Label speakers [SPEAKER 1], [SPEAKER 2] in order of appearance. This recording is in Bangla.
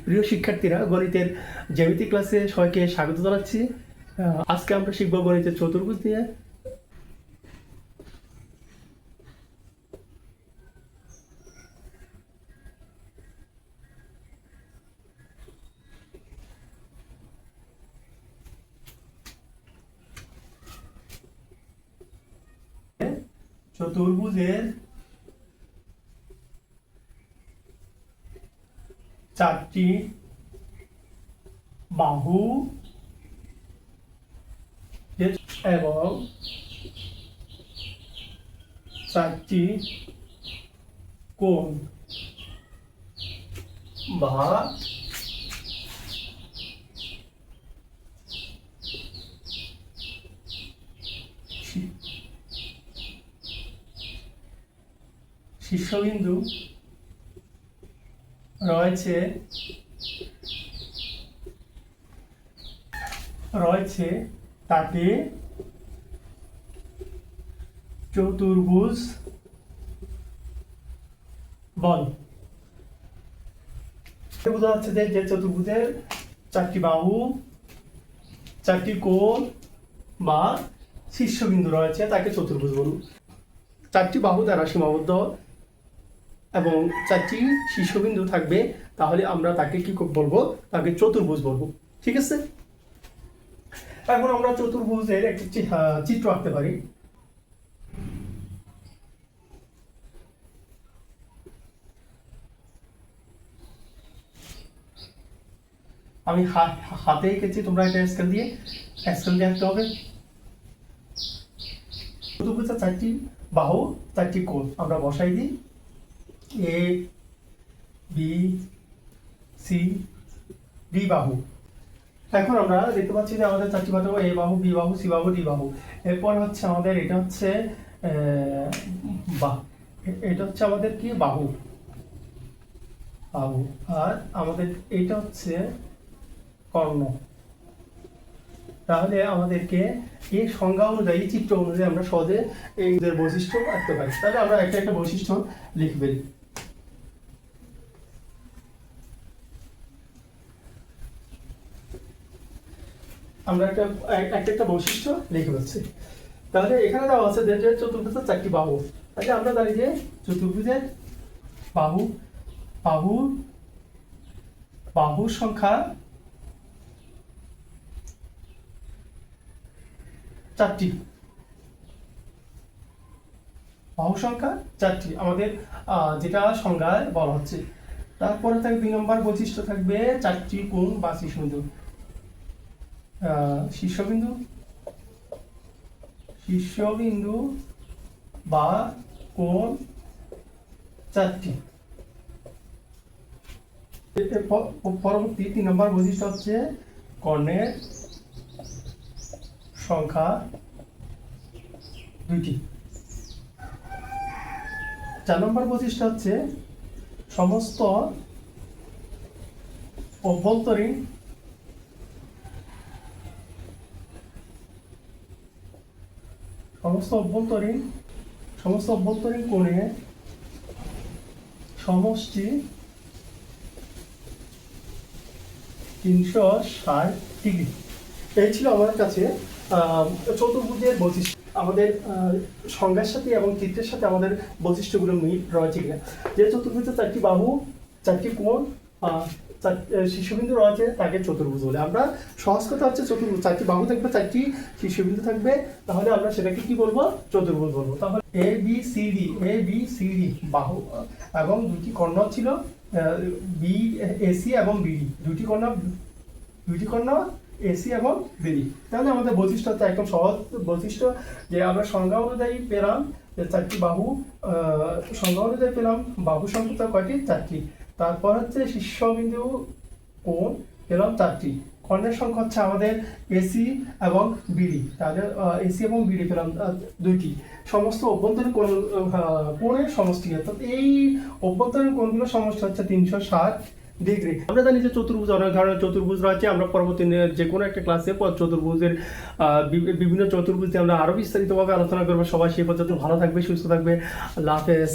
[SPEAKER 1] প্রিয় শিক্ষার্থীরা, গণিতের জ্যামিতি ক্লাসে সবাইকে স্বাগত জানাচ্ছি। আজকে আমরা শিখব গণিতের চতুর্ভুজ নিয়ে। চতুর্ভুজের চারটি বাহু এবং চারটি কোণ বা শীর্ষবিন্দু রয়েছে তাকে চতুর্ভুজ বল। বোঝা যাচ্ছে যে চতুর্ভুজের চারটি বাহু, চারটি কোণ বা শীর্ষবিন্দু রয়েছে তাকে চতুর্ভুজ বলুন। চারটি বাহু দ্বারা সীমাবদ্ধ এবং চারটি শীর্ষবিন্দু থাকবে, তাহলে আমরা তাকে কি বলবো? তাকে চতুর্ভুজ বলবো। ঠিক আছে, এখন আমরা চতুর্ভুজের একটি চিত্র আঁকতে পারি। আমি হাতে এঁকেছি, তোমরা এটা স্কেল দিয়ে আঁকতে হবে। চতুর্ভুজের চারটি বাহু, চারটি কোণ আমরা বসাই দিই। এ বি সি ডি বাহু। এখন আমরা দেখতে পাচ্ছি যে আমাদের চারটি বাহু, এ বাহু, বি বাহু, সি বাহু, ডি বাহু। এরপর হচ্ছে আমাদের এটা হচ্ছে আমাদের কি বাহু, আর আমাদের এটা হচ্ছে কর্ণ। তাহলে আমাদেরকে এই সংজ্ঞা অনুযায়ী, চিত্র অনুযায়ী আমরা সহজে এই বৈশিষ্ট্য আঁকতে পারি। তাহলে আমরা একটা একটা বৈশিষ্ট্য লিখবে। আমরা একটা বৈশিষ্ট্য লিখে পাচ্ছি। তাহলে এখানে দেওয়া আছে যে চতুর্ভুজের চারটি বাহু। তাহলে আমরা জানি যে চতুর্ভুজের বাহুর সংখ্যা চারটি। বাহুর সংখ্যা চারটি আমাদের যেটা সংজ্ঞায় বলা হচ্ছে। তারপরে থাকবে 2 নম্বর বৈশিষ্ট্য থাকবে চারটি কোণ বা শীর্ষবিন্দু। শীর্ষবিন্দু বা কোণ চারটি। পরবর্তী 3 নম্বর বৈশিষ্ট্য হচ্ছে কর্ণের সংখ্যা 2টি। 4 নম্বর বৈশিষ্ট্য হচ্ছে সমস্ত অভ্যন্তরীণ কোণের সমষ্টি 360 ডিগ্রি। এই ছিল আমার কাছে চতুর্ভুজের বৈশিষ্ট্য। আমাদের সংজ্ঞার সাথে এবং চিত্রের সাথে আমাদের বৈশিষ্ট্যগুলো মিল রয়েছে কিনা। যে চতুর্ভুজের চারটি বাহু, চারটি কোণ, শীর্ষবিন্দু রয়েছে তাকে চতুর্ভুজ বলে। আমরা সহজ কথা হচ্ছে চতুর্ভুজ, চারটি বাহু থাকবে, চারটি শীর্ষবিন্দু থাকবে, তাহলে আমরা সেটাকে কি বলবো? চতুর্ভুজ বলবো। তাহলে এ বি সি ডি বাহু এবং 2টি কর্ণ ছিল, বি এসি এবং বিডি। দুটি কর্ণ এসি এবং বিডি। তাহলে আমাদের বৈশিষ্ট্য হচ্ছে একদম সহজ বৈশিষ্ট্য, যে আমরা সংজ্ঞা অনুযায়ী পেলাম চারটি বাহু, সংজ্ঞা অনুযায়ী পেলাম বাহু সংখ্যা কয়টি? চারটি। তারপর হচ্ছে শীর্ষবিন্দু কোণ পেলাম 4টি। কর্ণের সংখ্যা হচ্ছে আমাদের এসি এবং বিডি। তাহলে এসি এবং বিডি পেলাম 2টি। সমস্ত অভ্যন্তরীণ কোণের সমষ্টি, অর্থাৎ এই অভ্যন্তরীণ কোণগুলোর সমষ্টি হচ্ছে 360 ডিগ্রি। আমরা জানি যে চতুর্ভুজ, অনেক ধরনের চতুর্ভুজ রয়েছে। আমরা পরবর্তী যে কোনো একটা ক্লাসে চতুর্ভুজের বিভিন্ন চতুর্ভুজ আমরা আরো বিস্তারিতভাবে আলোচনা করবো। সবাই সেই পর্যন্ত ভালো থাকবে, সুস্থ থাকবে। আল্লাহ হাফেজ।